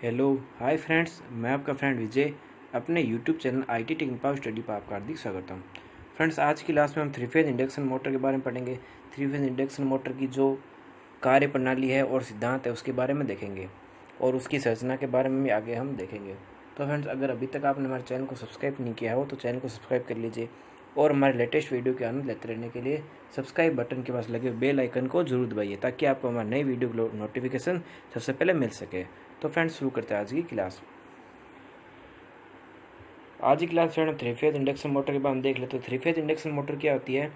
Hello hi friends, मैं आपका friend विजय अपने YouTube channel IT technical power study पर आपका हार्दिक स्वागत हूँ। फ्रेंड्स, आज की क्लास में हम थ्री फेज इंडक्शन मोटर के बारे में पढ़ेंगे। थ्री फेज इंडक्शन मोटर की जो कार्य प्रणाली है और सिद्धांत है उसके बारे में देखेंगे और उसकी संरचना के बारे में भी आगे हम देखेंगे। तो फ्रेंड्स, अगर अभी तक आपने हमारे चैनल को सब्सक्राइब नहीं किया हो तो चैनल को सब्सक्राइब कर लीजिए और हमारे लेटेस्ट वीडियो के आनंद लेते रहने के लिए सब्सक्राइब बटन के पास लगे बेल आइकन को जरूर दबाइए ताकि आपको हमारी नई वीडियो नोटिफिकेशन सबसे पहले मिल सके। तो फ्रेंड्स, शुरू करते हैं आज की क्लास। आज की class friend three phase induction motor के बारे में देख लेते हैं। थ्री फेज इंडक्शन मोटर क्या होती है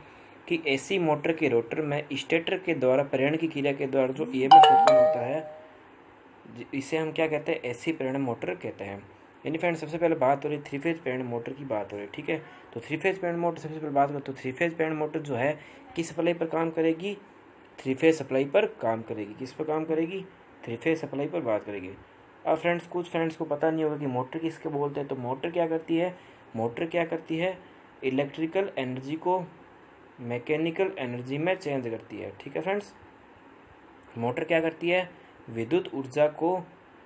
कि एसी मोटर के रोटर में स्टेटर के द्वारा प्रेरण की क्रिया के द्वारा जो ईएमएफ उत्पन्न होता है इसे हम क्या कहते हैं, एसी प्रेरण मोटर कहते हैं। यानी फ्रेंड, सबसे पहले बात हो रही थ्री फेज प्रेरण मोटर की बात हो रही है, ठीक है। तो थ्री फेज प्रेरण मोटर सबसे पहले बात करते हैं। थ्री फेज प्रेरण मोटर जो है किस सप्लाई पर काम करेगी, थ्री फेज सप्लाई पर काम करेगी। किस पर काम करेगी, थ्री फेज सप्लाई पर बात करेगी। अब फ्रेंड्स, कुछ फ्रेंड्स को पता नहीं होगा कि मोटर किसके बोलते हैं। तो मोटर क्या करती है, मोटर क्या करती है, इलेक्ट्रिकल एनर्जी को मैकेनिकल एनर्जी में चेंज करती है, ठीक है फ्रेंड्स। मोटर क्या करती है, विद्युत ऊर्जा को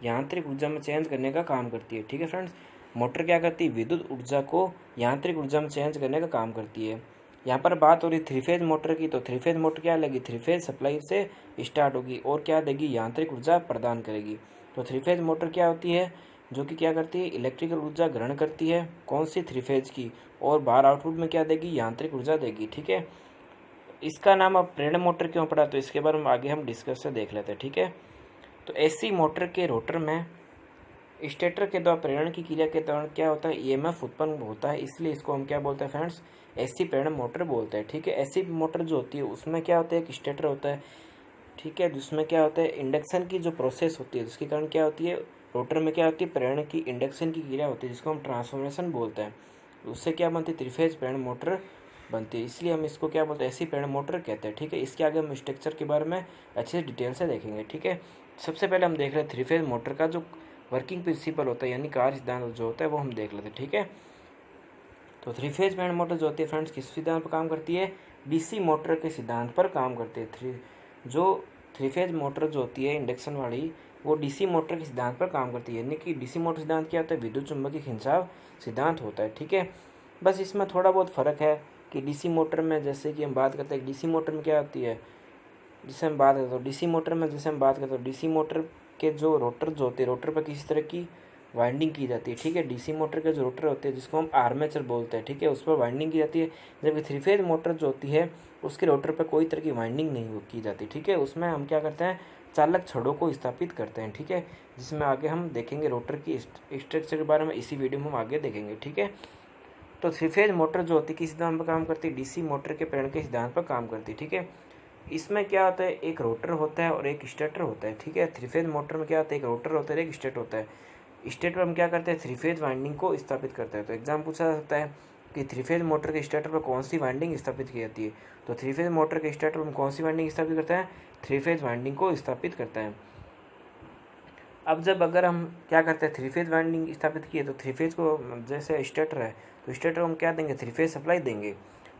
यांत्रिक ऊर्जा में चेंज करने का काम करती है, ठीक है फ्रेंड्स। मोटर क्या करती है, विद्युत ऊर्जा को यांत्रिक ऊर्जा में चेंज करने का काम करती है। यहाँ पर बात हो रही थ्री फेज मोटर की। तो थ्री फेज मोटर क्या लेगी, थ्री फेज सप्लाई से स्टार्ट होगी और क्या देगी, यांत्रिक ऊर्जा प्रदान करेगी। तो थ्री फेज मोटर क्या होती है, जो कि क्या करती है, इलेक्ट्रिकल ऊर्जा ग्रहण करती है, कौन सी, थ्री फेज की, और बाहर आउटपुट में क्या देगी, यांत्रिक ऊर्जा देगी, ठीक है। इसका नाम अब प्रेरण मोटर क्यों पड़ा, तो इसके बारे में आगे हम डिस्कस से देख लेते हैं, ठीक है। तो एसी मोटर के रोटर में स्टेटर के द्वारा प्रेरण की क्रिया के दौरान क्या होता है, ईएमएफ उत्पन्न होता है, इसलिए इसको हम क्या बोलते हैं फ्रेंड्स, एसी प्रेरण मोटर बोलते हैं, ठीक है। एसी मोटर जो होती है उसमें क्या होता है, एक स्टेटर होता है, ठीक है, जिसमें क्या होता है, इंडक्शन की जो प्रोसेस होती है जिसके कारण क्या होती है, रोटर में क्या होती है, प्रेरण की इंडक्शन की क्रिया होती है जिसको हम ट्रांसफॉर्मेशन बोलते हैं। उससे क्या बनती है, थ्री फेज प्रेरण मोटर बनती है, इसलिए हम इसको क्या बोलते हैं, एसी प्रेरण मोटर कहते हैं, ठीक है। इसके आगे हम स्ट्रक्चर के बारे में अच्छे से डिटेल से देखेंगे, ठीक है। सबसे पहले हम देख रहे हैं थ्री फेज मोटर का जो वर्किंग प्रिंसिपल होता है यानी कार्य सिद्धांत जो होता है वो हम देख लेते हैं, ठीक है। तो थ्री फेज प्रेरण मोटर जो होती है फ्रेंड्स किस सिद्धांत पर काम करती है, डीसी मोटर के सिद्धांत पर काम करती है। थ्री फेज मोटर जो होती है इंडक्शन वाली, वो डीसी मोटर के सिद्धांत पर काम करती है। यानी कि डीसी मोटर सिद्धांत क्या होता है, विद्युत चुम्बकीय खिंचाव सिद्धांत होता है, ठीक है। बस इसमें थोड़ा बहुत फ़र्क है कि डीसी मोटर में जैसे कि हम बात करते हैं, डीसी मोटर में क्या होती है, जिसे हम बात करते हैं डीसी मोटर में, जैसे हम बात करते हैं डीसी मोटर के जो रोटर जो होते हैं, रोटर पर किसी तरह की वाइंडिंग की जाती है, ठीक है। डीसी मोटर के जो रोटर होते हैं जिसको हम आर्मेचर बोलते हैं, ठीक है, उस पर वाइंडिंग की जाती है। जबकि थ्री फेज मोटर जो होती है उसके रोटर पर कोई तरह की वाइंडिंग नहीं की जाती, ठीक है। उसमें हम क्या करते हैं, चालक छड़ों को स्थापित करते हैं, ठीक है, जिसमें आगे हम देखेंगे रोटर की स्ट्रक्चर के बारे में, इसी वीडियो में हम आगे देखेंगे, ठीक है। तो थ्री फेज मोटर जो होती है किस सिद्धांत पर काम करती है, डीसी मोटर के प्रेरण के सिद्धांत पर काम करती है, ठीक है। इसमें क्या होता है, एक रोटर होता है और एक स्टेटर होता है, ठीक है। थ्री फेज मोटर में क्या होता है, एक रोटर होता है, एक स्टेटर होता है। स्टेटर पर हम क्या करते हैं, थ्री फेज वाइंडिंग को स्थापित करते हैं। तो एग्जाम पूछा जा सकता है कि थ्री फेज मोटर के स्टेटर पर कौन सी वाइंडिंग स्थापित की जाती है। तो थ्री फेज मोटर के स्टेटर पर कौन सी वाइंडिंग स्थापित करते हैं, थ्री फेज वाइंडिंग को स्थापित करते हैं। अब जब अगर हम क्या करते हैं, थ्री फेज वाइंडिंग स्थापित किए तो थ्री फेज को जैसे स्टेटर है तो स्टेटर को हम क्या देंगे, थ्री फेज सप्लाई देंगे।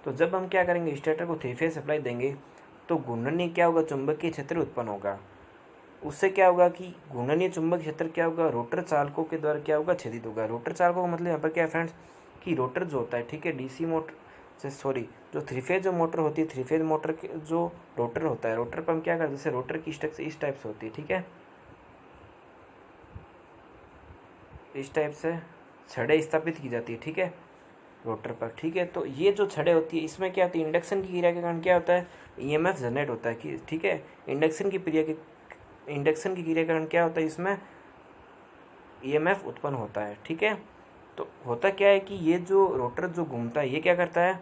तो जब हम क्या करेंगे, स्टेटर को थ्री फेज सप्लाई देंगे तो घूर्णनीय क्या होगा, चुंबकीय क्षेत्र उत्पन्न होगा। उससे क्या होगा कि घूर्णनीय चुंबकीय क्षेत्र क्या होगा, रोटर चालकों के द्वारा क्या होगा, छेदित होगा। रोटर चालकों का मतलब यहाँ पर क्या है फ्रेंड्स, कि रोटर जो होता है, ठीक है, डीसी मोटर सॉरी जो थ्री फेज जो मोटर होती है, थ्री फेज मोटर के जो रोटर होता है, रोटर पर हम क्या करते हैं, जैसे रोटर की स्ट्रक्चर इस टाइप से होती है, ठीक है, इस टाइप से छड़ें स्थापित की जाती है, ठीक है, रोटर पर, ठीक है। तो ये जो छड़ें होती है इसमें क्या होती है, इंडक्शन की क्रिया के कारण क्या होता है, ईएमएफ जनरेट होता है, कि ठीक है, इंडक्शन की क्रिया के कारण क्या होता है, इसमें ईएमएफ उत्पन्न होता है, ठीक है। तो होता क्या है कि ये जो रोटर जो घूमता है ये क्या करता है,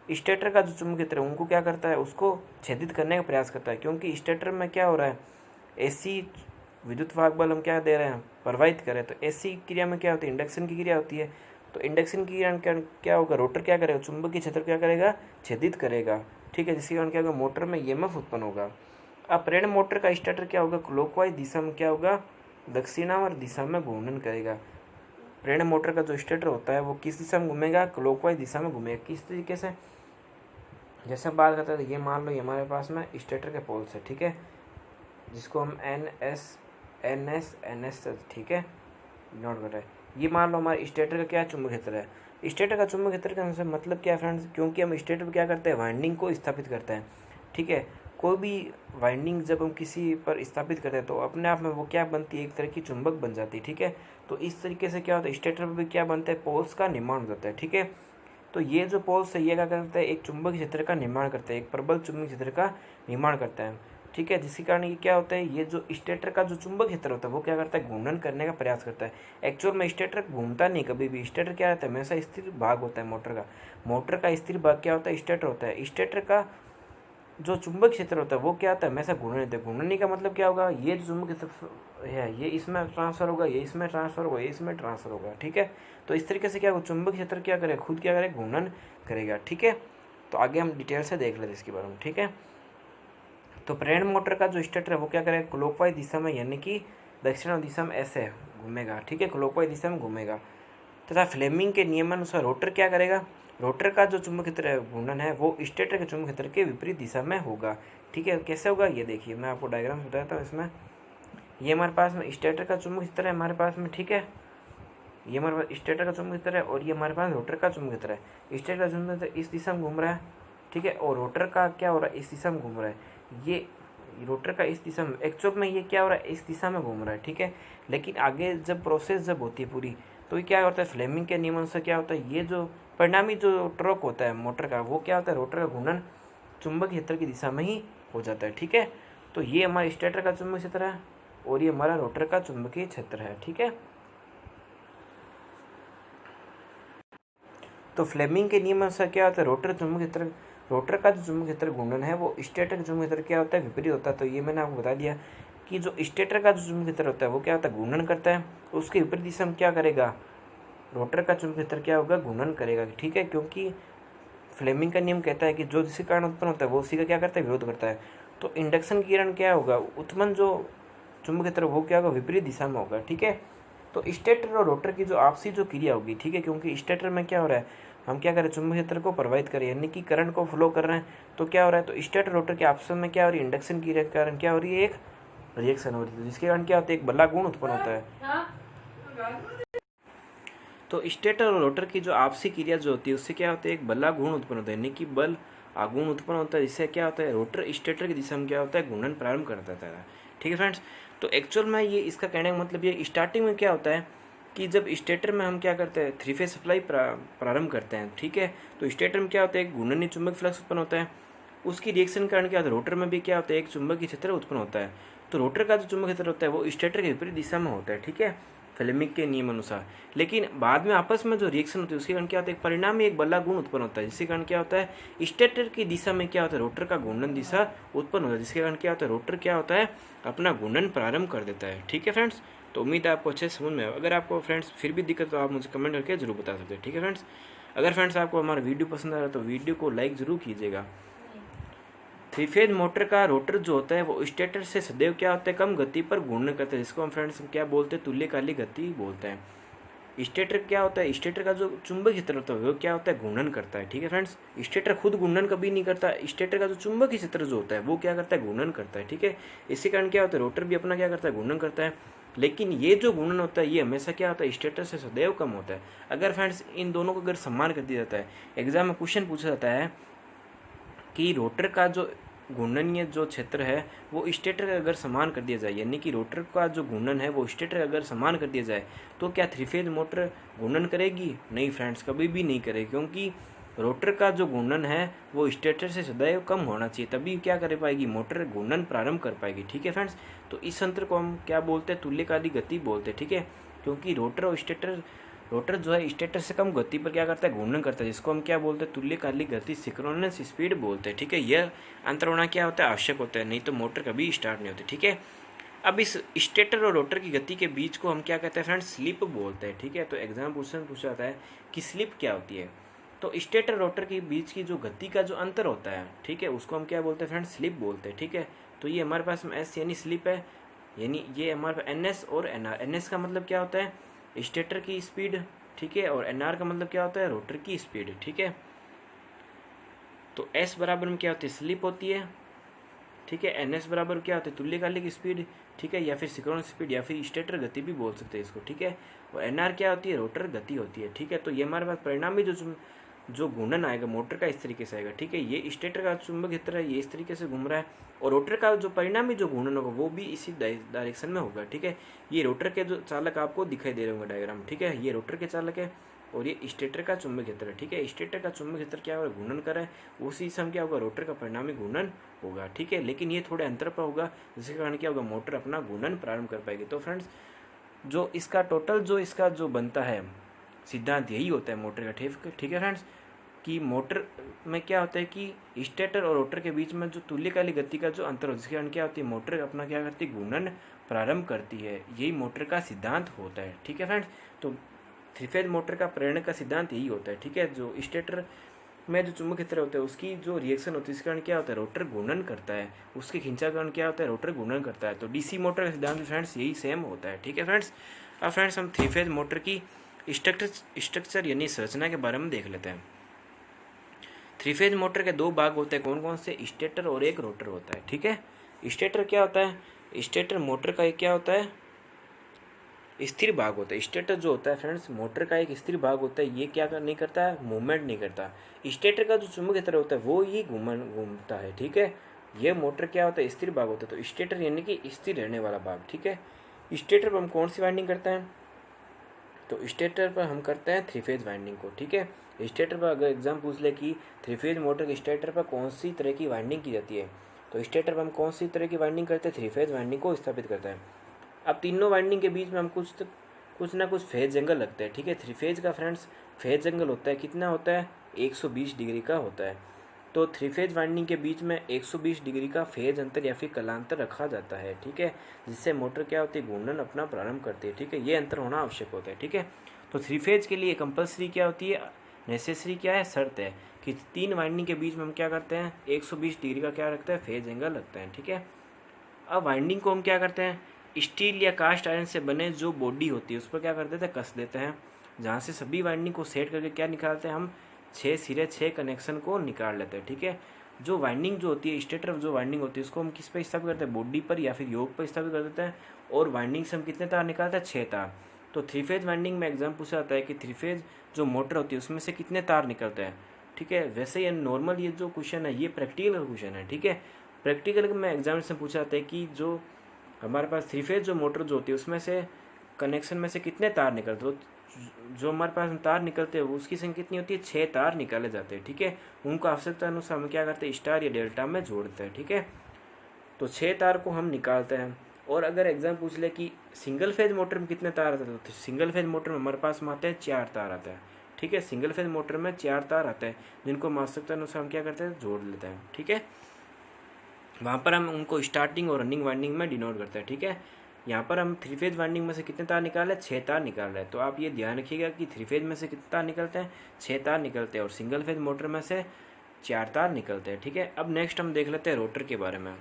स्टेटर का जो चुंबकीय क्षेत्र उनको क्या करता है, उसको छेदित करने का प्रयास करता है। क्योंकि स्टेटर में क्या हो रहा है, एसी विद्युत वाहक बल हम क्या दे रहे हैं, प्रवाहित कर रहे हैं। तो एसी क्रिया में क्या होती है, इंडक्शन की क्रिया होती है। तो इंडक्शन की क्रिया क्या होगा, रोटर क्या करेगा, चुंबकीय क्षेत्र क्या करेगा, छेदित करेगा, ठीक है, जिसके कारण क्या होगा, मोटर में ईएमएफ उत्पन्न होगा। अब प्रेरण मोटर का स्टेटर क्या होगा, क्लॉकवाइज दिशा में क्या होगा, दक्षिणावर्त दिशा में घूर्णन करेगा। प्रेरण मोटर का जो स्टेटर होता है वो किस दिशा में घूमेगा, क्लॉकवाइज दिशा में घूमेगा। किस तरीके से, जैसे हम बात करते हैं, ये मान लो ये हमारे पास में स्टेटर के पोल्स है, ठीक है, जिसको हम NS NS, ठीक है, नोट कर रहे हैं। ये मान लो हमारे स्टेटर का क्या चुंबकीय क्षेत्र है। स्टेटर का चुंबकीय क्षेत्र का मतलब क्या है फ्रेंड्स, क्योंकि हम स्टेटर पर क्या करते हैं, वाइंडिंग को स्थापित करते हैं, ठीक है। कोई भी वाइंडिंग जब हम किसी पर स्थापित करते हैं तो अपने आप में वो क्या बनती है, एक तरह की चुंबक बन जाती है, ठीक है। तो इस तरीके से क्या होता है, स्टेटर पर भी क्या बनता है, पोल्स का निर्माण हो जाता है, ठीक है। तो ये जो पोल्स है ये क्या करता है, एक चुंबकीय क्षेत्र का निर्माण करता है, एक प्रबल चुंबकीय क्षेत्र का निर्माण करता है, ठीक है। जिसके कारण ये क्या होता है, ये जो स्टेटर का जो चुंबकीय क्षेत्र होता है वो क्या करता है, घूर्णन करने का प्रयास करता है। एक्चुअल में स्टेटर घूमता नहीं कभी भी, स्टेटर क्या रहता है, हमेशा स्थिर भाग होता है मोटर का स्थिर भाग क्या होता है, स्टेटर होता है। स्टेटर का जो चुंबक क्षेत्र होता है वो क्या होता है, हमेशा घूर्णन होता है। घूर्णन का मतलब क्या होगा, ये जो चुंबक क्षेत्र है ये इसमें ट्रांसफर होगा, ये इसमें ट्रांसफर होगा, ये इसमें ट्रांसफर होगा, ठीक है। तो इस तरीके से क्या होगा, चुंबक क्षेत्र क्या करेगा, खुद क्या करेगा, घूर्णन करेगा, ठीक है। तो आगे हम डिटेल से देख लेते इसके बारे में, ठीक है। तो प्रेरण मोटर का जो स्टेटर है वो क्या करेगा, क्लॉकवाइज दिशा में यानी कि दक्षिण दिशा में ऐसे घूमेगा, ठीक है, क्लॉकवाइज दिशा में घूमेगा। तथा फ्लेमिंग के नियमानुसार रोटर क्या करेगा, रोटर का जो चुंबकीय क्षेत्र घूर्णन है वो स्टेटर के चुंबकीय क्षेत्र के विपरीत दिशा में होगा, ठीक है। कैसे होगा ये देखिए, मैं आपको डायग्राम बताता हूँ। इसमें ये हमारे पास में स्टेटर का चुंबकीय क्षेत्र है हमारे पास में, ठीक है। ये हमारे पास स्टेटर का चुंबकीय क्षेत्र है और ये हमारे पास रोटर का चुंबकीय क्षेत्र है। स्टेटर का चुंबकीय क्षेत्र इस दिशा में घूम रहा है, ठीक है, और रोटर का क्या हो रहा है, इस दिशा में घूम रहा है। ये रोटर का इस दिशा में, एक्चुअल में ये क्या हो रहा है, इस दिशा में घूम रहा है, ठीक है। लेकिन आगे जब प्रोसेस जब होती है पूरी, तो ये क्या होता है, फ्लेमिंग के नियम से क्या होता है, ये जो परिणामी जो टॉर्क होता है मोटर का वो क्या होता है, रोटर का घूर्णन चुंबकीय क्षेत्र की दिशा में ही हो जाता है, ठीक है। तो ये हमारा स्टेटर का चुंबकीय क्षेत्र है और ये हमारा रोटर का चुंबकीय क्षेत्र है, ठीक है। तो फ्लेमिंग के नियम अनुसार क्या होता है, रोटर का जो चुंबकीय क्षेत्र घूर्णन है वो स्टेटर के चुंबकीय क्षेत्र क्या होता है, विपरीत होता है। तो ये मैंने आपको बता दिया कि जो स्टेटर का जो चुंबकीय क्षेत्र होता है वो क्या होता है, घूर्णन करता है, उसके विपरीत दिशा में क्या करेगा, रोटर का चुंबकीय क्षेत्र क्या होगा, घूर्णन करेगा, ठीक है। क्योंकि फ्लेमिंग का नियम कहता है कि जो जिसके कारण उत्पन्न होता है वो उसी का क्या करता है, विरोध करता है। तो इंडक्शन के कारण क्या होगा, उत्पन्न जो चुंबकीय क्षेत्र वो क्या होगा, विपरीत दिशा में होगा, ठीक है। तो स्टेटर और रोटर की जो आपसी जो क्रिया होगी, ठीक है, क्योंकि स्टेटर में क्या हो रहा है, हम क्या करें, चुंबकीय क्षेत्र को प्रभावित करें यानी कि करंट को फ्लो कर रहे हैं। तो क्या हो रहा है, तो स्टेटर रोटर के आपस में क्या हो रही है, इंडक्शन की कारण क्या हो रही है, एक रिएक्शन हो रही है, जिसके कारण क्या होता है, एक बल्ला गुण उत्पन्न होता है। तो स्टेटर और रोटर की जो आपसी क्रिया जो होती है उससे क्या होता है, एक बल्ला गुण उत्पन्न होता है, यानी कि बल आघूर्ण उत्पन्न होता है, जिससे क्या होता है, रोटर स्टेटर की दिशा में क्या होता है, घूर्णन प्रारंभ कर देता है, ठीक है फ्रेंड्स। तो एक्चुअल में ये इसका कहने का मतलब ये स्टार्टिंग में क्या होता है कि जब स्टेटर में हम क्या करते हैं, 3 फेज सप्लाई प्रारंभ करते हैं, ठीक है। तो स्टेटर में क्या होता है, एक घूर्णनीय चुंबक फ्लक्स उत्पन्न होता है, उसकी रिएक्शन के कारण क्या होता है, रोटर में भी क्या होता है, एक चुंबकीय क्षेत्र उत्पन्न होता है। तो रोटर का जो चुंबकीय क्षेत्र होता है वो स्टेटर के विपरीत दिशा में होता है, ठीक है, फ्लेमिंग के नियम अनुसार। लेकिन बाद में आपस में जो रिएक्शन होती है उसके कारण क्या होता है, परिणाम में एक बल्ला गुण उत्पन्न होता है, जिसके कारण क्या होता है, स्टेटर की दिशा में क्या होता है, रोटर का घूर्णन दिशा उत्पन्न होता है, जिसके कारण क्या होता है, रोटर क्या होता है, अपना घूर्णन प्रारंभ कर देता है, ठीक है फ्रेंड्स। तो उम्मीद है आपको अच्छे समझ में आए। अगर आपको फ्रेंड्स फिर भी दिक्कत तो आप मुझे कमेंट करके जरूर बता सकते हैं, ठीक है फ्रेंड्स। अगर फ्रेंड्स आपको हमारा वीडियो पसंद आ रहा है तो वीडियो को लाइक जरूर कीजिएगा। 3 फेज मोटर का रोटर जो होता है वो स्टेटर से सदैव क्या होता है, कम गति पर घूर्णन करता है, जिसको हम फ्रेंड्स क्या बोलते हैं, तुल्यकालिक गति बोलते हैं। स्टेटर क्या होता है, स्टेटर का जो चुंबकीय क्षेत्र होता है वो क्या होता है, घूर्णन करता है, ठीक है फ्रेंड्स। स्टेटर खुद घूर्णन कभी नहीं करता, स्टेटर का जो चुंबकीय क्षेत्र जो होता है वो क्या करता है, घूर्णन करता है, ठीक है। इसी कारण क्या होता है, रोटर भी अपना क्या करता है, घूर्णन करता है। लेकिन ये जो घूर्णन होता है ये हमेशा क्या होता है, स्टेटर से सदैव कम होता है। अगर फ्रेंड्स इन दोनों को अगर समान कर दिया जाता है, एग्जाम में क्वेश्चन पूछा जाता है कि रोटर का जो घूर्णनीय जो क्षेत्र है वो स्टेटर का अगर समान कर दिया जाए, यानी कि रोटर का जो घूर्णन है वो स्टेटर का अगर समान कर दिया जाए, तो क्या 3 फेज मोटर घूर्णन करेगी? नहीं फ्रेंड्स, कभी भी नहीं करेगी, क्योंकि रोटर का जो घूर्णन है वो स्टेटर से सदैव कम होना चाहिए, तभी क्या कर पाएगी, मोटर घूर्णन प्रारंभ कर पाएगी, ठीक है फ्रेंड्स। तो इस तंत्र को हम क्या बोलते हैं, तुल्यकालिक गति बोलते हैं, ठीक है। क्योंकि रोटर जो है स्टेटर से कम गति पर क्या करता है, घूर्णन करता है, जिसको हम क्या बोलते हैं, तुल्यकालिक गति, सिंक्रोनस स्पीड बोलते हैं, ठीक है। यह अंतर होना क्या होता है, आवश्यक होता है, नहीं तो मोटर कभी स्टार्ट नहीं होती, ठीक है। अब इस स्टेटर और रोटर की गति के बीच को हम क्या कहते हैं फ्रेंड्स, स्लिप बोलते हैं, ठीक है। तो एग्जाम क्वेश्चन पूछा जाता है कि स्लिप क्या होती है, तो स्टेटर रोटर के बीच की जो गति का जो अंतर होता है, ठीक है, उसको हम क्या बोलते हैं फ्रेंड्स, स्लिप बोलते हैं, ठीक है। तो ये हमारे पास एस यानी स्लिप है, यानी ये हमारे पास NS और NR। NS का मतलब क्या होता है, स्टेटर की स्पीड, ठीक है, और NR का मतलब क्या होता है, रोटर की स्पीड, ठीक है। तो S बराबर में क्या होती है, स्लिप होती है, ठीक है। एन एस बराबर क्या होता है, तुल्यकालिक स्पीड, ठीक है, या फिर सिंक्रोनस स्पीड, या फिर स्टेटर गति भी बोल सकते हैं इसको, ठीक है। और एन आर क्या होती है, रोटर गति होती है, ठीक है। तो ये हमारे पास परिणामी जो घूर्णन आएगा मोटर का इस तरीके से आएगा, ठीक है। ये स्टेटर का चुंबक क्षेत्र है, ये इस तरीके से घूम रहा है, और रोटर का जो परिणामी जो घूर्णन होगा वो भी इसी डायरेक्शन में होगा, ठीक है। ये रोटर के जो चालक आपको दिखाई दे रहे होंगे डायग्राम, ठीक है, ये रोटर के चालक है और ये स्टेटर का चुंबक क्षेत्र है, ठीक है। स्टेटर का चुंबक क्षेत्र क्या होगा, घूर्णन कर रहा है, उसी समय क्या होगा, रोटर का परिणामी घूर्णन होगा, ठीक है। लेकिन ये थोड़े अंतर पर होगा, जिसके कारण क्या होगा, मोटर अपना घूर्णन प्रारंभ कर पाएगी। तो फ्रेंड्स जो इसका टोटल जो इसका जो बनता है सिद्धांत यही होता है मोटर का, ठीक है फ्रेंड्स, कि मोटर में क्या होता है कि स्टेटर और रोटर के बीच में जो तुल्यकालिक गति का जो अंतर होता है, जिसके कारण क्या होती है, मोटर अपना क्या करती है, घूर्णन प्रारंभ करती है। यही मोटर का सिद्धांत होता है, ठीक है फ्रेंड्स। तो थ्री फेज मोटर का प्रेरण का सिद्धांत यही होता है, ठीक है। जो स्टेटर में जो चुंबक क्षेत्र होता है उसकी जो रिएक्शन होती है, इसके कारण क्या होता है, रोटर घूर्णन करता है, उसके खिंचाव कारण क्या होता है, रोटर घूर्णन करता है। तो डीसी मोटर का सिद्धांत फ्रेंड्स यही सेम होता है, ठीक है फ्रेंड्स। अब फ्रेंड्स हम थ्री फेज मोटर की स्ट्रक्चर यानी संरचना के बारे में देख लेते हैं। थ्री फेज मोटर के दो भाग होते हैं, कौन कौन से, स्टेटर और एक रोटर होता है, ठीक है। स्टेटर क्या होता है, स्टेटर मोटर का एक क्या होता है, स्थिर भाग होता है। स्टेटर जो होता है फ्रेंड्स मोटर का एक स्थिर भाग होता है, ये क्या नहीं करता है, मूवमेंट नहीं करता। स्टेटर का जो चुंबक क्षेत्र होता है वो ही घूमता है, ठीक है। ये मोटर क्या होता है, स्थिर भाग होता है। तो स्टेटर यानी कि स्थिर रहने वाला भाग, ठीक है। स्टेटर पर हम कौन सी वाइंडिंग करते हैं, तो स्टेटर पर हम करते हैं थ्री फेज वाइंडिंग को, ठीक है। स्टेटर पर अगर एग्जाम पूछ ले कि थ्री फेज मोटर के स्टेटर पर कौन सी तरह की वाइंडिंग की जाती है, तो स्टेटर पर हम कौन सी तरह की वाइंडिंग करते हैं, थ्री फेज वाइंडिंग को स्थापित करते हैं। अब तीनों वाइंडिंग के बीच में हम कुछ ना कुछ फेज एंगल लगता है, ठीक है। थ्री फेज का फ्रेंड्स फेज एंगल होता है, कितना होता है, 120 डिग्री का होता है। तो थ्री फेज वाइंडिंग के बीच में 120 डिग्री का फेज अंतर या फिर कलांतर रखा जाता है, ठीक है, जिससे मोटर क्या होती है, घूर्णन अपना प्रारंभ करती है, ठीक है। ये अंतर होना आवश्यक होता है, ठीक है। तो थ्री फेज के लिए कंपल्सरी क्या होती है, नेसेसरी क्या है, शर्त है कि तीन वाइंडिंग के बीच में हम क्या करते हैं, 120 डिग्री का क्या रखते हैं, फेज एंगल रखते हैं, ठीक है। अब वाइंडिंग को हम क्या करते हैं, स्टील या कास्ट आयरन से बने जो बॉडी होती है उस पर क्या कर देते हैं, कस देते हैं, जहाँ से सभी वाइंडिंग को सेट करके क्या निकालते हैं, हम 6 सिरे 6 कनेक्शन को निकाल लेते हैं, ठीक है। जो वाइंडिंग जो होती है, स्टेटर जो वाइंडिंग होती है उसको हम किस पर स्थापित करते हैं, बॉडी पर या फिर योग पर स्थापित कर देते हैं, और वाइंडिंग से हम कितने तार निकालते हैं, 6 तार। तो थ्री फेज वाइंडिंग में एग्जाम पूछा जाता है कि थ्री फेज जो मोटर होती है उसमें से कितने तार निकलते हैं, ठीक है। वैसे ये नॉर्मल ये जो क्वेश्चन है ये प्रैक्टिकल का क्वेश्चन है, ठीक है। प्रैक्टिकल में एग्जाम से पूछा जाता है कि जो हमारे पास थ्री फेज जो मोटर जो होती है उसमें से कनेक्शन में से कितने तार निकलते हैं, जो हमारे पास तार निकलते हैं उसकी संख्या कितनी होती है, 6 तार निकाले जाते हैं, ठीक है। उनको आवश्यकता अनुसार हम क्या करते हैं, स्टार या डेल्टा में जोड़ते हैं, ठीक है। तो 6 तार को हम निकालते हैं। और अगर एग्जाम पूछ ले कि सिंगल फेज मोटर में कितने तार आते हैं, तो सिंगल फेज मोटर में हमारे पास आते हैं 4 तार आते हैं, ठीक है। सिंगल फेज मोटर में 4 तार आते हैं जिनको आवश्यकता अनुसार हम क्या करते हैं, जोड़ लेते हैं, ठीक है। वहाँ पर हम उनको स्टार्टिंग और रनिंग वाइंडिंग में डिनोट करते हैं, ठीक है। यहाँ पर हम थ्री फेज वाइंडिंग में से कितने तार निकाल रहे हैं, 6 तार निकाल रहे हैं। तो आप ये ध्यान रखिएगा कि थ्री फेज में से कितने तार निकलते हैं, 6 तार निकलते हैं, और सिंगल फेज मोटर में से 4 तार निकलते हैं, ठीक है। अब नेक्स्ट हम देख लेते हैं रोटर के बारे में।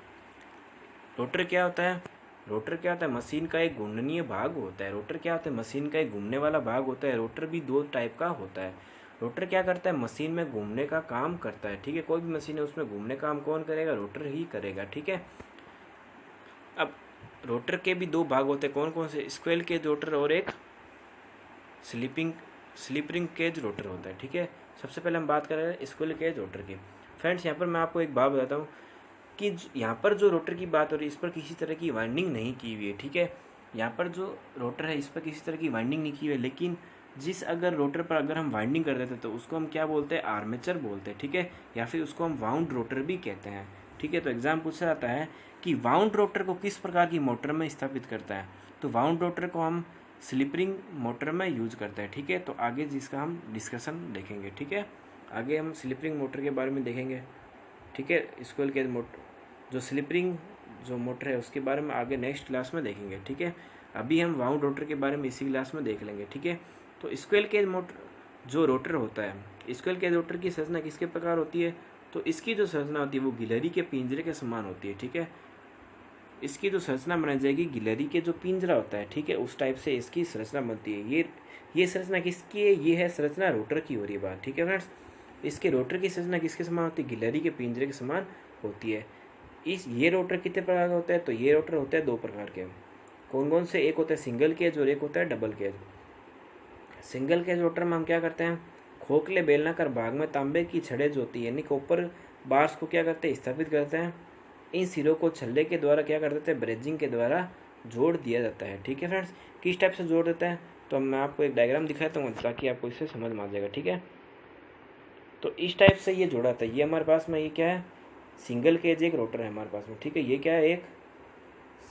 रोटर क्या होता है, रोटर क्या होता है, मशीन का एक घूर्णनीय भाग होता है। रोटर क्या होता है, मशीन का एक घूमने वाला भाग होता है। रोटर भी 2 टाइप का होता है। रोटर क्या करता है, मशीन में घूमने का काम करता है, ठीक है। कोई भी मशीन है उसमें घूमने का काम कौन करेगा, रोटर ही करेगा, ठीक है। अब रोटर के भी 2 भाग होते हैं, कौन कौन से, स्क्वेयर केज रोटर और एक स्लिपिंग केज रोटर होता है, ठीक है। सबसे पहले हम बात कर रहे हैं स्क्वेयर केज रोटर की। फ्रेंड्स यहाँ पर मैं आपको एक बात बताता हूँ कि यहाँ पर जो रोटर की बात हो रही है इस पर किसी तरह की वाइंडिंग नहीं की हुई है, ठीक है। यहाँ पर जो रोटर है इस पर किसी तरह की वाइंडिंग नहीं की हुई है, लेकिन जिस अगर रोटर पर अगर हम वाइंडिंग कर देते तो उसको हम क्या बोलते हैं, आर्मेचर बोलते हैं, ठीक है, या फिर उसको हम वाउंड रोटर भी कहते हैं, ठीक है। तो एग्जाम पूछा जाता है कि वाउंड रोटर को किस प्रकार की मोटर में स्थापित करता है, तो वाउंड रोटर को हम स्लिपिंग मोटर में यूज करते हैं, ठीक है। तो आगे जिसका हम डिस्कशन देखेंगे, ठीक है। आगे हम स्लिपिंग मोटर के बारे में देखेंगे, ठीक है। स्क्वेयर केज मोटर जो स्लिपिंग जो मोटर है उसके बारे में आगे नेक्स्ट क्लास में देखेंगे, ठीक है। अभी हम वाउंड रोटर के बारे में इसी क्लास में देख लेंगे, ठीक है। तो स्क्वेयर केज मोटर जो रोटर होता है, स्क्वेयर केज रोटर की संरचना किसके प्रकार होती है, तो इसकी जो संरचना होती है वो गिलहरी के पिंजरे के समान होती है, ठीक है। इसकी जो संरचना बनाई जाएगी गिलहरी के जो पिंजरा होता है, ठीक है, उस टाइप से इसकी संरचना बनती है। ये संरचना किसकी है, ये है संरचना रोटर की हो रही है बात, ठीक है फ्रेंड्स। इसके रोटर की संरचना किसके समान होती है, गिलहरी के पिंजरे के समान होती है। इस ये रोटर कितने प्रकार का होता है, तो ये रोटर होते हैं 2 प्रकार के। कौन कौन से, एक होता है सिंगल केज और एक होता है double cage. Single cage rotor में हम क्या करते हैं, खोखले बेलनाकार भाग में तांबे की छड़ें जो होती है यानी कॉपर बार्स को क्या करते हैं, स्थापित करते हैं। इन सिरों को छल्ले के द्वारा क्या कर देते हैं, ब्रेजिंग के द्वारा जोड़ दिया जाता है। ठीक है फ्रेंड्स, किस टाइप से जोड़ देता है, तो मैं आपको एक डायग्राम दिखाता हूँ ताकि आपको इससे समझ में आ जाएगा। ठीक है, तो इस टाइप से ये जोड़ा था। ये हमारे पास में ये क्या है, सिंगल केज एक रोटर है हमारे पास में। ठीक है, ये क्या है, एक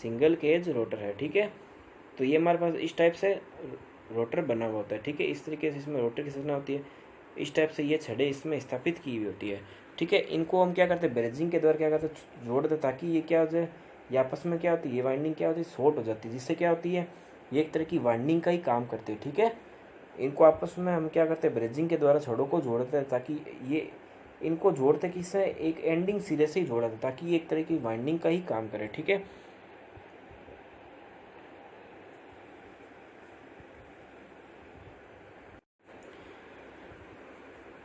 सिंगल केज रोटर है। ठीक है, तो ये हमारे पास इस टाइप से रोटर बना हुआ होता है। ठीक है, इस तरीके से इसमें रोटर की संरचना होती है। इस टाइप से ये छड़ें इसमें स्थापित की हुई होती है। ठीक है, इनको हम क्या करते हैं, ब्रेजिंग के द्वारा क्या करते हैं, जोड़ देते ताकि ये क्या हो जाए, ये आपस में क्या होती है, ये वाइंडिंग क्या होती है, शॉर्ट हो जाती है, जिससे क्या होती है, ये एक तरह की वाइंडिंग का ही काम करते हैं। ठीक है, इनको आपस में हम क्या करते हैं, ब्रेजिंग के द्वारा छड़ों को जोड़ते हैं ताकि ये इनको जोड़ते किससे, एक एंडिंग सिरे से ही जोड़ा था ताकि ये एक तरह की वाइंडिंग का ही काम करे। ठीक है,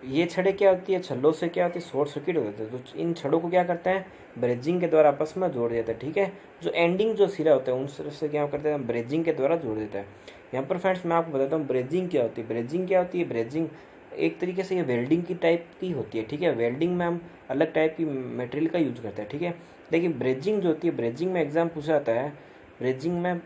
ये छड़ें क्या होती है, छल्लों से क्या होती है, शॉर्ट सर्किट हो जाता है। तो इन छड़ों को क्या करते हैं, ब्रेजिंग के द्वारा आपस में जोड़ देते हैं। ठीक है, जो एंडिंग जो सिरा होता है उन से क्या करते हैं, ब्रेजिंग के द्वारा जोड़ देता है। यहाँ पर फ्रेंड्स मैं आपको बताता हूँ ब्रेजिंग क्या होती है। ब्रेजिंग क्या होती है, ब्रेजिंग एक तरीके से ये वेल्डिंग की टाइप की होती है। ठीक है, वेल्डिंग में हम अलग टाइप की मटेरियल का यूज करते हैं। ठीक है, लेकिन ब्रेजिंग जो होती है, ब्रेजिंग में एग्जाम पूछा जाता है, ब्रेजिंग में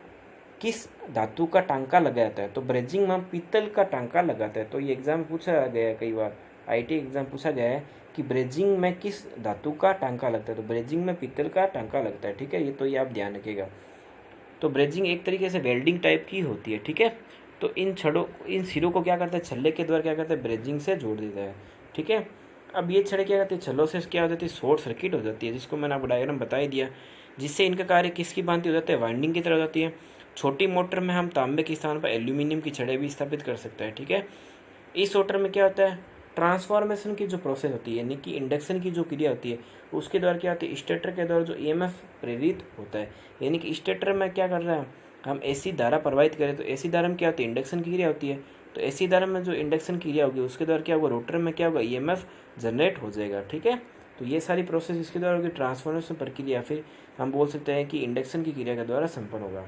किस धातु का टांका लगाया जाता है, तो ब्रेजिंग में हम पीतल का टांका लगाते हैं। तो ये एग्जाम पूछा गया है, कई बार आईटी एग्जाम पूछा गया है कि ब्रेजिंग में किस धातु का टांका लगता है, तो ब्रेजिंग में पीतल का टांका लगता है। ठीक है, ये आप ध्यान रखिएगा। तो ब्रेजिंग एक तरीके से वेल्डिंग टाइप की होती है। ठीक है, तो इन सिरों को क्या करता है, छल्ले के द्वारा क्या करता है, ब्रेजिंग से जोड़ देता है। ठीक है, अब ये छड़े क्या करते हैं, छल्लों से क्या हो जाती है, शॉर्ट सर्किट हो जाती है, जिसको मैंने आपको डायग्राम बता ही दिया, जिससे इनका कार्य किसकी भांति हो जाता है, वाइंडिंग की तरह हो जाती है। छोटी मोटर में हम तांबे के स्थान पर एल्यूमिनियम की छड़ें भी स्थापित कर सकते हैं। ठीक है, इस मोटर में क्या होता है, ट्रांसफॉर्मेशन की जो प्रोसेस होती है यानी कि इंडक्शन की जो क्रिया होती है उसके द्वारा क्या होती है, स्टेटर के द्वारा जो ईएमएफ प्रेरित होता है, यानी कि स्टेटर में क्या कर रहा है, हम एसी धारा प्रवाहित करें तो एसी धारा में क्या होती है, इंडक्शन की क्रिया होती है। तो एसी धारा में जो इंडक्शन की क्रिया होगी उसके द्वारा क्या होगा, रोटर में क्या होगा, ईएमएफ जनरेट हो जाएगा। ठीक है, तो ये सारी प्रोसेस इसके द्वारा होगी, ट्रांसफॉर्मेशन प्रक्रिया फिर हम बोल सकते हैं कि इंडक्शन की क्रिया के द्वारा संपन्न होगा।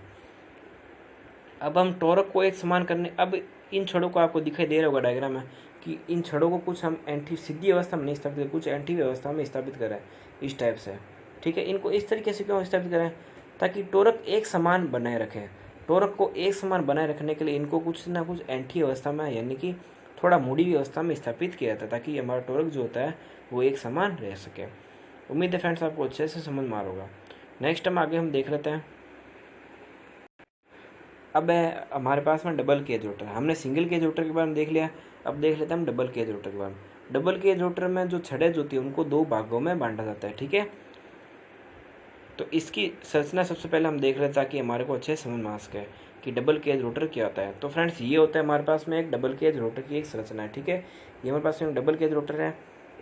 अब हम टॉर्क को एक समान करने, अब इन छड़ों को आपको दिखाई दे रहा होगा डायग्राम में कि इन छड़ों को कुछ हम एंटी सीधी अवस्था में नहीं स्थापित करें, कुछ एंटी व्यवस्था में स्थापित करें इस टाइप से। ठीक है, इनको इस तरीके से क्यों स्थापित करें, ताकि टॉर्क एक समान बनाए रखें। टॉर्क को एक समान बनाए रखने के लिए इनको कुछ ना कुछ एंटी अवस्था में यानी कि थोड़ा मुड़ी हुई अवस्था में स्थापित किया जाता है ताकि हमारा टॉर्क जो होता है वो एक समान रह सके। उम्मीद है फ्रेंड्स आपको अच्छे से समझ में आ रहा होगा। नेक्स्ट हम देख लेते हैं। अब है हमारे पास में डबल केज रोटर। हमने सिंगल केज रोटर के बारे में देख लिया, अब देख लेते हैं हम डबल केज रोटर के बारे में। डबल केज रोटर में जो छड़ें होती है उनको 2 भागों में बांटा जाता है। ठीक है, तो इसकी संरचना सबसे पहले हम देख लेते हैं ताकि हमारे को अच्छे समझ में आ सके कि डबल केज रोटर क्या होता है। तो फ्रेंड्स ये होता है हमारे पास में एक डबल केज रोटर की एक संरचना है। ठीक है, ये हमारे पास में डबल केज रोटर है।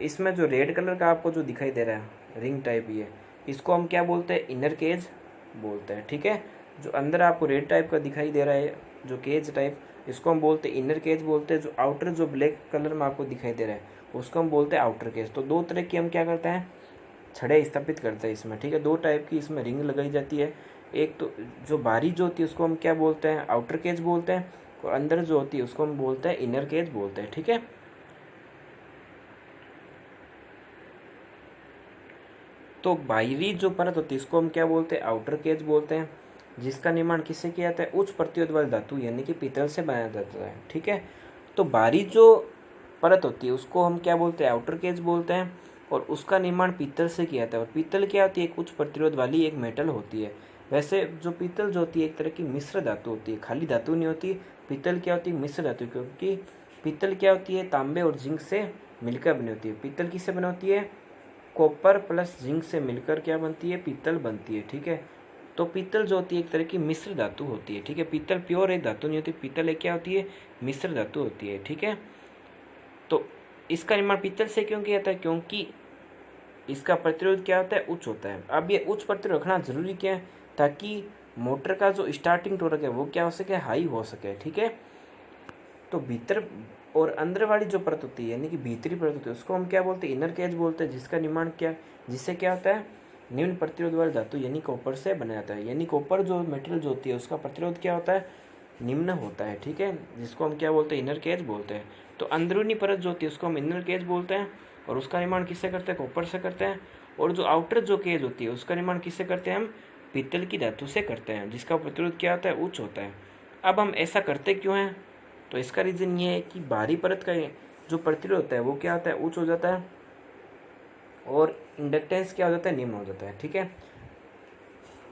इसमें जो रेड कलर का आपको जो दिखाई दे रहा है रिंग टाइप, ये इसको हम क्या बोलते हैं, इनर केज बोलते हैं। ठीक है, जो अंदर आपको रेड टाइप का दिखाई दे रहा है जो केज टाइप, इसको हम बोलते हैं इनर केज बोलते हैं। जो आउटर जो ब्लैक कलर में आपको दिखाई दे रहा है उसको हम बोलते हैं आउटर केज। तो 2 तरह की हम क्या करते हैं, छड़ें स्थापित करते हैं इसमें। ठीक है, 2 टाइप की इसमें रिंग लगाई जाती है। एक तो जो बाहरी जो होती है उसको हम क्या बोलते हैं, आउटर केज बोलते हैं, और अंदर जो होती है उसको हम बोलते हैं इनर केज बोलते हैं। ठीक है, तो बाहरी जो परत होती है इसको हम क्या बोलते हैं, आउटर केज बोलते हैं, जिसका निर्माण किससे किया जाता है, उच्च प्रतिरोध वाली धातु यानी कि पीतल से बनाया जाता है। ठीक है, तो बाहरी जो परत होती है उसको हम क्या बोलते हैं, आउटर केज बोलते हैं, और उसका निर्माण पीतल से किया जाता है। और पीतल क्या होती है, एक उच्च प्रतिरोध वाली एक मेटल होती है। वैसे जो पीतल जो होती है एक तरह की मिश्र धातु होती है, खाली धातु नहीं होती। पीतल क्या होती है, मिश्र धातु, क्योंकि पीतल क्या होती है, तांबे और जिंक से मिलकर बनी होती है। पीतल किससे बनी होती है, कॉपर प्लस जिंक से मिलकर क्या बनती है, पीतल बनती है। ठीक है, तो पीतल जो होती है एक तरह की मिश्र धातु होती है। ठीक है, पीतल प्योर एक धातु नहीं होती, पीतल एक क्या होती है, मिश्र धातु होती है। ठीक है, तो इसका निर्माण पीतल से क्यों किया जाता है, क्योंकि इसका प्रतिरोध क्या होता है, उच्च होता है। अब ये उच्च प्रतिरोध रखना जरूरी क्या है, ताकि मोटर का जो स्टार्टिंग टॉर्क है वो क्या हो सके, हाई हो सके। ठीक है, तो भीतर और अंदर वाली जो परत होती है यानी कि भीतरी परत होती है उसको हम क्या बोलते हैं, इनर केज बोलते हैं, जिसका निर्माण क्या, जिससे क्या होता है, निम्न प्रतिरोध वाली धातु यानी कॉपर से बना जाता है। यानी कॉपर जो मेटेरियल जो होती है उसका प्रतिरोध क्या होता है, निम्न होता है, ठीक है, जिसको हम क्या बोलते हैं, इनर केज बोलते हैं। तो अंदरूनी परत जो होती है उसको हम इनर केज बोलते हैं, और उसका निर्माण किससे करते हैं, कॉपर से करते हैं। और जो आउटर जो केज होती है उसका निर्माण किससे करते हैं, हम पीतल की धातु से करते हैं, जिसका प्रतिरोध क्या होता है, उच्च होता है। अब हम ऐसा करते क्यों हैं, तो इसका रीज़न ये है कि बाहरी परत का जो प्रतिरोध होता है वो क्या होता है, उच्च हो जाता है, और इंडक्टेंस क्या हो जाता है, निम्न हो जाता है, ठीक है।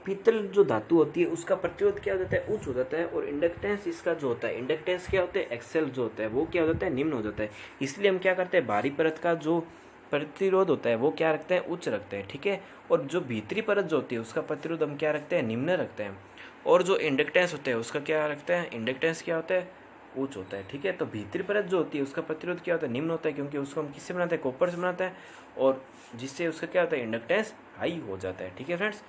पीतल जो धातु होती है उसका प्रतिरोध क्या हो जाता है, उच्च हो जाता है, और इंडक्टेंस इसका जो होता है, इंडक्टेंस क्या होता है, एक्सेल जो होता है वो क्या हो जाता है, निम्न हो जाता है। इसलिए हम क्या करते हैं, बाहरी परत का जो प्रतिरोध होता है वो क्या रखते हैं, उच्च रखते हैं, ठीक है। और जो भीतरी परत जो होती है उसका प्रतिरोध हम क्या रखते हैं, निम्न रखते हैं। और जो इंडक्टेंस होता है उसका क्या रखते हैं, इंडक्टेंस क्या होता है, उच्च होता है, ठीक है। तो भीतरी परत जो होती है उसका प्रतिरोध क्या होता है, निम्न होता है, क्योंकि उसको हम किससे बनाते हैं, कॉपर से बनाते हैं, और जिससे उसका क्या होता है, इंडक्टेंस हाई हो जाता है, ठीक है फ्रेंड्स।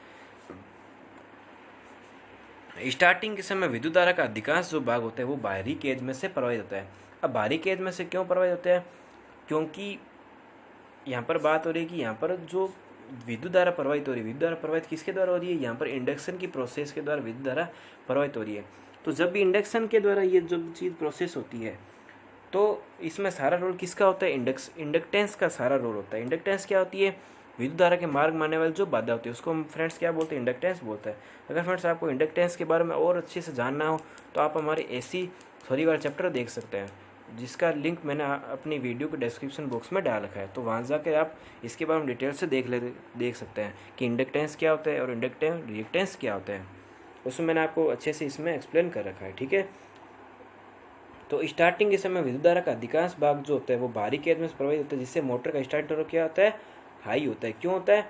स्टार्टिंग के समय विद्युत धारा का अधिकांश जो भाग होता है वो बाहरी केज में से प्रवाहित होता है। अब बाहरी केज में से क्यों प्रवाहित होते हैं, क्योंकि यहाँ पर बात हो रही है कि यहाँ पर जो विद्युत धारा प्रवाहित हो रही है, विद्युत धारा प्रवाहित किसके द्वारा हो रही है, यहाँ पर इंडक्शन की प्रोसेस के द्वारा विद्युत धारा प्रवाहित हो रही है। तो जब भी इंडक्शन के द्वारा ये जो चीज़ प्रोसेस होती है तो इसमें सारा रोल किसका होता है, इंडक्टेंस का सारा रोल होता है। इंडक्टेंस क्या होती है, विद्युत धारा के मार्ग मानने वाली जो बाधा होती है उसको हम फ्रेंड्स क्या बोलते हैं, इंडक्टेंस बोलते हैं। अगर फ्रेंड्स आपको इंडक्टेंस के बारे में और अच्छे से जानना हो तो आप हमारे एसी थ्योरी वाला चैप्टर देख सकते हैं, जिसका लिंक मैंने अपनी वीडियो के डिस्क्रिप्शन बॉक्स में डाल रखा है। तो वहाँ जाकर आप इसके बारे में डिटेल से देख सकते हैं कि इंडक्टेंस क्या होता है और रिएक्टेंस क्या होता है। उसमें मैंने आपको अच्छे से इसमें एक्सप्लेन कर रखा है, ठीक है। तो स्टार्टिंग के समय विद्युत धारा का अधिकांश भाग जो होता है वो बाहरी केज में प्रवाहित होता है, जिससे मोटर का स्टार्ट टॉर्क क्या होता है, हाई होता है। क्यों होता है,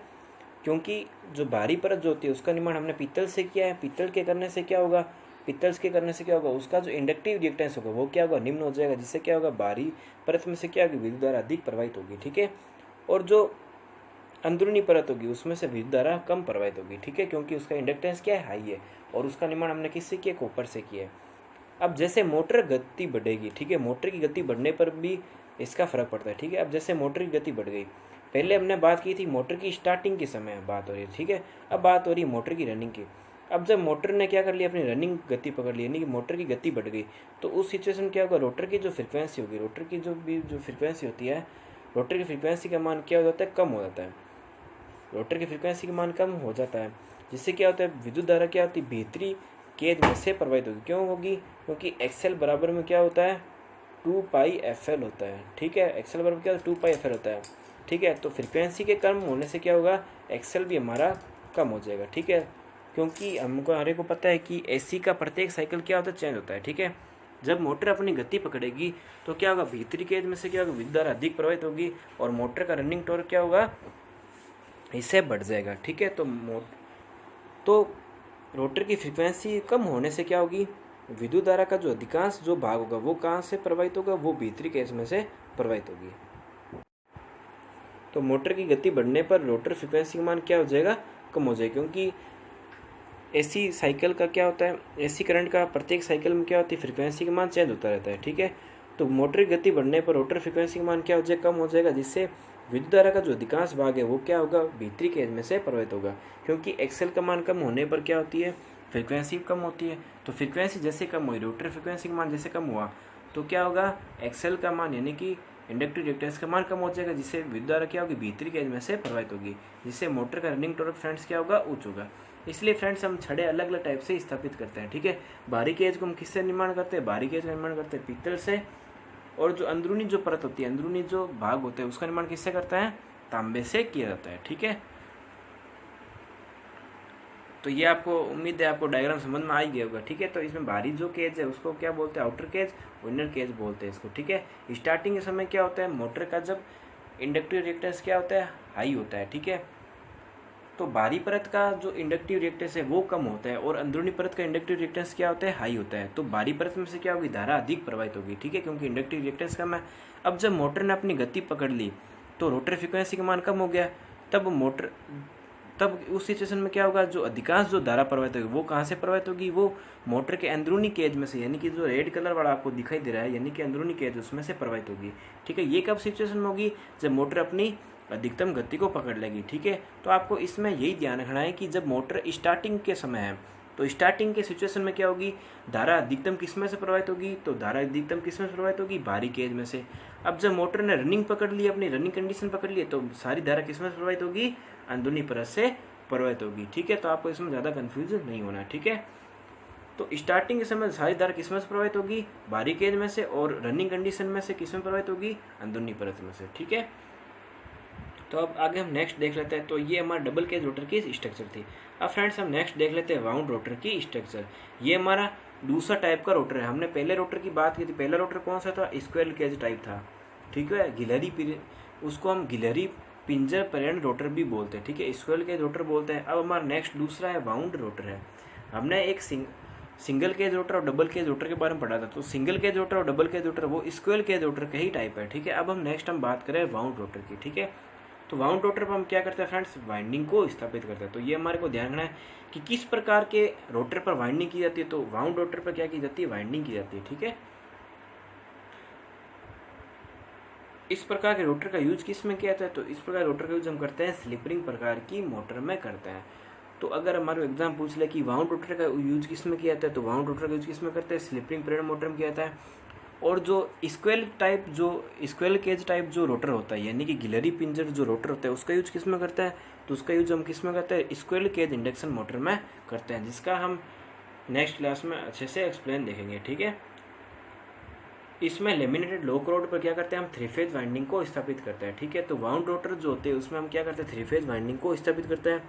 क्योंकि जो बाहरी परत जो होती है उसका निर्माण हमने पीतल से किया है। पीतल के करने से क्या होगा, पीतल के करने से क्या होगा, उसका जो इंडक्टिव रिएक्टेंस होगा वो क्या होगा, निम्न हो जाएगा, जिससे क्या होगा, बाहरी परत में से क्या होगी, विद्युत धारा अधिक प्रवाहित होगी, ठीक है। और जो अंदरूनी परत होगी उसमें से विद्युत धारा कम प्रवाहित होगी, ठीक है, क्योंकि उसका इंडक्टेंस क्या है, हाई है, और उसका निर्माण हमने किससे किया, कॉपर से किया है। अब जैसे मोटर गति बढ़ेगी, ठीक है, मोटर की गति बढ़ने पर भी इसका फर्क पड़ता है, ठीक है। अब जैसे मोटर की गति बढ़ गई, पहले हमने बात की थी मोटर की स्टार्टिंग के समय बात हो रही है, ठीक है। अब बात हो रही है मोटर की रनिंग की। अब जब मोटर ने क्या कर लिया, अपनी रनिंग गति पकड़ ली, यानी कि मोटर की गति बढ़ गई, तो उस सिचुएशन में क्या होगा, रोटर की जो फ्रिक्वेंसी होगी, रोटर की जो फ्रिक्वेंसी होती है, रोटर की फ्रिक्वेंसी का मान क्या हो जाता है, कम हो जाता है। रोटर की फ्रिक्वेंसी का मान कम हो जाता है, जिससे क्या होता है, विद्युत धारा क्या होती है, भीतरी केज में से प्रवाहित होगी। क्यों होगी, क्योंकि एक्सेल बराबर में क्या होता है, 2πfl होता है, ठीक है। एक्सेल बराबर क्या 2πfl होता है, ठीक है। तो फ्रीक्वेंसी के कम होने से क्या होगा, एक्सेल भी हमारा कम हो जाएगा, ठीक है। क्योंकि हमको हरे को पता है कि एसी का प्रत्येक साइकिल क्या होता है, चेंज होता है, ठीक है। जब मोटर अपनी गति पकड़ेगी तो क्या होगा, भीतरी केज में से क्या होगा, विद्युत धारा अधिक प्रवाहित होगी, और मोटर का रनिंग टॉर्क क्या होगा, इससे बढ़ जाएगा, ठीक है। तो रोटर की फ्रीक्वेंसी कम होने से क्या होगी, विद्युत धारा का जो अधिकांश जो भाग होगा वो कहाँ से प्रवाहित होगा, वो भीतरी केज में से प्रवाहित होगी। तो मोटर की गति बढ़ने पर रोटर फ्रीक्वेंसी का मान क्या हो जाएगा, कम हो जाएगा, क्योंकि एसी साइकिल का क्या होता है, एसी करंट का प्रत्येक साइकिल में क्या होती है, फ्रीक्वेंसी का मान चेंज होता रहता है, ठीक है। तो मोटर की गति बढ़ने पर रोटर फ्रीक्वेंसी का मान क्या हो जाएगा, कम हो जाएगा, जिससे विद्युत धारा का जो अधिकांश भाग है वो क्या होगा, भीतरी केज में से प्रवाहित होगा। क्योंकि एक्सेल का मान कम होने पर क्या होती है, फ्रीक्वेंसी कम होती है। तो फ्रीक्वेंसी जैसे कम हुई, रोटर फ्रीक्वेंसी का मान जैसे कम हुआ, तो क्या होगा, एक्सेल का मान यानी कि इंडक्टिव रिएक्टेंस का मान कम हो जाएगा, जिससे विद्युत धारा क्या होगी, भीतरी केज में से प्रवाहित होगी, जिससे मोटर का रनिंग टॉर्क फ्रेंड्स क्या होगा, उच्च होगा। इसलिए फ्रेंड्स हम छड़े अलग अलग टाइप से स्थापित करते हैं, ठीक है। बाहरी केज को हम किससे निर्माण करते हैं, बाहरी केज का निर्माण करते हैं पीतल से, और जो अंदरूनी जो परत होती है, अंदरूनी जो भाग होते हैं उसका निर्माण किससे करता है, तांबे से किया जाता है, ठीक है। तो ये आपको उम्मीद है आपको डायग्राम समझ में आ ही गया होगा, ठीक है। तो इसमें बाहरी जो केज है उसको क्या बोलते हैं, आउटर केज, इनर केज बोलते हैं इसको, ठीक है। स्टार्टिंग के समय क्या होता है, मोटर का जब इंडक्टिव रिएक्टेंस क्या होता है, हाई होता है, ठीक है। तो बाहरी परत का जो इंडक्टिव रिएक्टेंस है वो कम होता है, और अंदरूनी परत का इंडक्टिव रिएक्टेंस क्या होता है, हाई होता है। तो बाहरी परत में से क्या होगी, धारा अधिक प्रवाहित होगी, ठीक है, क्योंकि इंडक्टिव रिएक्टेंस कम है। अब जब मोटर ने अपनी गति पकड़ ली तो रोटर फ्रीक्वेंसी का मान कम हो गया, तब उस सिचुएशन में क्या होगा, जो अधिकांश जो धारा प्रवाहित होगी वो कहाँ से प्रवाहित होगी, वो मोटर के अंदरूनी केज में से, यानी कि जो रेड कलर वाला आपको दिखाई दे रहा है, यानी कि अंदरूनी केज उसमें से प्रवाहित होगी, ठीक है। ये कब सिचुएशन में होगी, जब मोटर अपनी अधिकतम गति को पकड़ लेगी। ठीक है, तो आपको इसमें यही ध्यान रखना है कि जब मोटर स्टार्टिंग के समय है तो स्टार्टिंग के सिचुएशन में क्या होगी, धारा अधिकतम किस में से प्रवाहित होगी, तो धारा अधिकतम किस में से प्रवाहित होगी, बाहरी केज में से। अब जब मोटर ने रनिंग पकड़ ली, अपनी रनिंग कंडीशन पकड़ ली, तो सारी धारा किस में से प्रवाहित होगी, अंदरूनी परत से प्रवाहित होगी। ठीक है, तो आपको इसमें ज़्यादा कन्फ्यूज नहीं होना। ठीक है, तो स्टार्टिंग के समय सारी धारा किस में से प्रवाहित होगी, बाहरी केज में से, और रनिंग कंडीशन में से किस में प्रवाहित होगी, अंदरूनी परत में से। ठीक है, तो अब आगे हम नेक्स्ट देख लेते हैं। तो ये हमारा डबल केज रोटर की स्ट्रक्चर थी। अब फ्रेंड्स हम नेक्स्ट देख लेते हैं वाउंड रोटर की स्ट्रक्चर। ये हमारा दूसरा टाइप का रोटर है। हमने पहले रोटर की बात की थी, पहला रोटर कौन सा था, स्क्वेयर केज टाइप था। ठीक है, गिलहरी, उसको हम गिलहरी पिंजर परिणन रोटर भी बोलते हैं। ठीक है, स्क्वेयर केज रोटर बोलते हैं। अब हमारा नेक्स्ट दूसरा है वाउंड रोटर है। हमने एक सिंगल केज रोटर और डबल केज रोटर के बारे में पढ़ा था। तो सिंगल केज रोटर और डबल केज रोटर वो स्क्वेयर केज रोटर का ही टाइप है। ठीक है, अब हम नेक्स्ट बात करें वाउंड रोटर की। ठीक है, तो वाउंड रोटर पर हम क्या करते हैं फ्रेंड्स, वाइंडिंग को स्थापित करते हैं। तो ये हमारे को ध्यान रखना है कि किस प्रकार के रोटर पर वाइंडिंग की जाती है। तो वाउंड रोटर पर क्या की जाती है, वाइंडिंग की जाती है। ठीक है, इस प्रकार के रोटर का यूज किस में किया जाता है, तो इस प्रकार रोटर का यूज हम करते हैं स्लिप रिंग प्रकार की मोटर में करते हैं। तो अगर हमारे एग्जाम पूछ ले कि वाउंड रोटर का यूज किस में किया जाता है, तो वाउंड रोटर का यूज किस में करते हैं, स्लिप रिंग प्रेरण मोटर में किया जाता है। और जो स्क्वेयर केज टाइप जो रोटर होता है, यानी कि गिलहरी पिंजर जो रोटर होता है, उसका यूज किस में करता है, तो उसका यूज हम किस में करते हैं, स्क्वेयर केज इंडक्शन मोटर में करते हैं, जिसका हम नेक्स्ट क्लास में अच्छे से एक्सप्लेन देखेंगे। ठीक है, इसमें लेमिनेटेड लोक रोड पर क्या करते हैं, हम 3 फेज वाइंडिंग को स्थापित करते हैं। ठीक है, तो वाउंड रोटर जो होते हैं उसमें हम क्या करते हैं, 3 फेज वाइंडिंग को स्थापित करते हैं।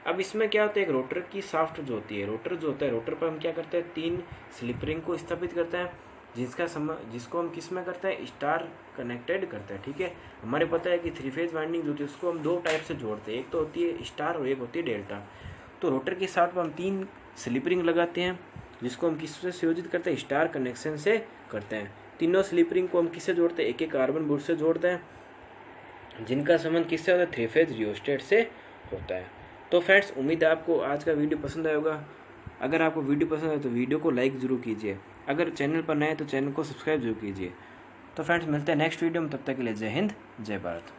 अब इसमें क्या होता है, एक रोटर की शाफ्ट जो होती है, रोटर जो होता है, रोटर पर हम क्या करते हैं, 3 स्लिप रिंग को स्थापित करते हैं, जिसको हम किस में करते हैं, स्टार कनेक्टेड करते हैं। ठीक है, हमारे पता है कि 3 फेज वाइंडिंग जो होती है उसको हम 2 टाइप से जोड़ते हैं, एक तो होती है स्टार और एक होती है डेल्टा। तो रोटर की शाफ्ट पर हम 3 स्लिप रिंग लगाते हैं, जिसको हम किससे संयोजित करते हैं, स्टार कनेक्शन से करते हैं। तीनों स्लिप रिंग को हम किससे जोड़ते हैं, एक कार्बन बोर्ड से जोड़ते हैं, जिनका संबंध किससे होता है, 3 फेज रियोस्टेट से होता है। तो फ्रेंड्स, उम्मीद है आपको आज का वीडियो पसंद आया होगा। अगर आपको वीडियो पसंद आए तो वीडियो को लाइक जरूर कीजिए। अगर चैनल पर नए हैं तो चैनल को सब्सक्राइब जरूर कीजिए। तो फ्रेंड्स, मिलते हैं नेक्स्ट वीडियो में, तब तक के लिए जय हिंद, जय भारत।